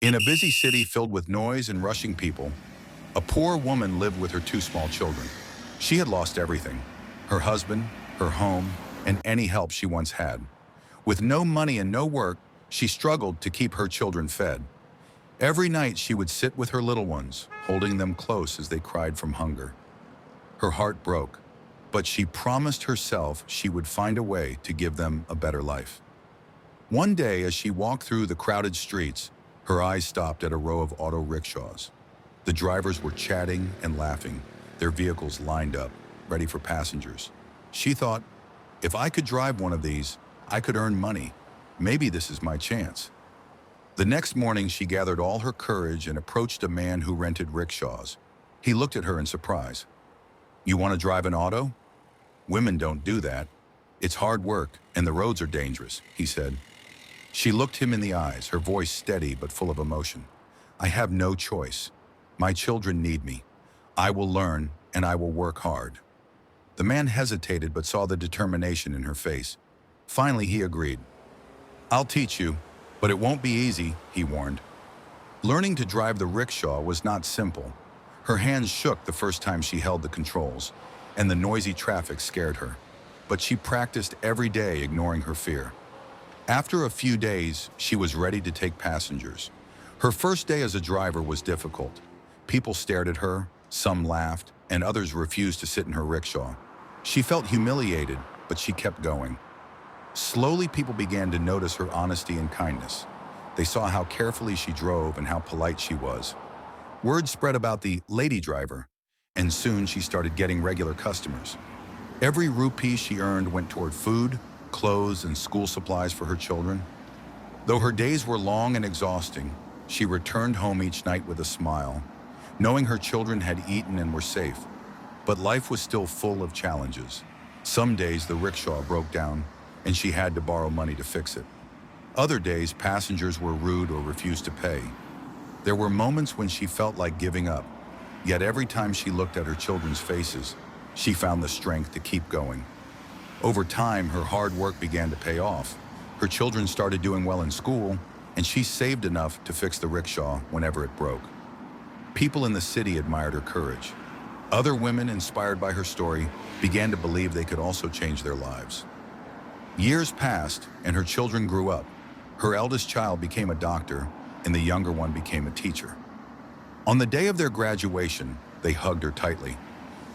In a busy city filled with noise and rushing people, a poor woman lived with her two small children. She had lost everything: her husband, her home, and any help she once had. With no money and no work, she struggled to keep her children fed. Every night she would sit with her little ones, holding them close as they cried from hunger. Her heart broke, but she promised herself she would find a way to give them a better life. One day, as she walked through the crowded streets, her eyes stopped at a row of auto rickshaws. The drivers were chatting and laughing, their vehicles lined up, ready for passengers. She thought, if I could drive one of these, I could earn money. Maybe this is my chance. The next morning, she gathered all her courage and approached a man who rented rickshaws. He looked at her in surprise. "You want to drive an auto? Women don't do that. It's hard work, and the roads are dangerous," he said. She looked him in the eyes, her voice steady but full of emotion. "I have no choice. My children need me. I will learn, and I will work hard." The man hesitated but saw the determination in her face. Finally, he agreed. "I'll teach you, but it won't be easy," he warned. Learning to drive the rickshaw was not simple. Her hands shook the first time she held the controls, and the noisy traffic scared her. But she practiced every day, ignoring her fear. After a few days, she was ready to take passengers. Her first day as a driver was difficult. People stared at her, some laughed, and others refused to sit in her rickshaw. She felt humiliated, but she kept going. Slowly, people began to notice her honesty and kindness. They saw how carefully she drove and how polite she was. Word spread about the lady driver, and soon she started getting regular customers. Every rupee she earned went toward food, clothes, and school supplies for her children. Though her days were long and exhausting, she returned home each night with a smile, knowing her children had eaten and were safe. But life was still full of challenges. Some days the rickshaw broke down, and she had to borrow money to fix it. Other days, passengers were rude or refused to pay. There were moments when she felt like giving up, yet every time she looked at her children's faces, she found the strength to keep going. Over time, her hard work began to pay off. Her children started doing well in school, and she saved enough to fix the rickshaw whenever it broke. People in the city admired her courage. Other women, inspired by her story, began to believe they could also change their lives. Years passed, and her children grew up. Her eldest child became a doctor, and the younger one became a teacher. On the day of their graduation, they hugged her tightly.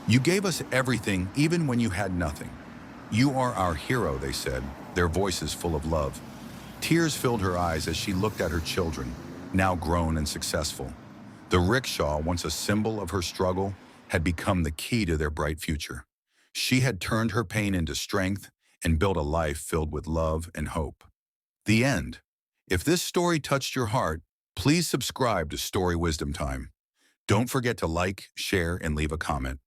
"You gave us everything, even when you had nothing. You are our hero," they said, their voices full of love. Tears filled her eyes as she looked at her children, now grown and successful. The rickshaw, once a symbol of her struggle, had become the key to their bright future. She had turned her pain into strength and built a life filled with love and hope. The end. If this story touched your heart, please subscribe to Story Wisdom Time. Don't forget to like, share, and leave a comment.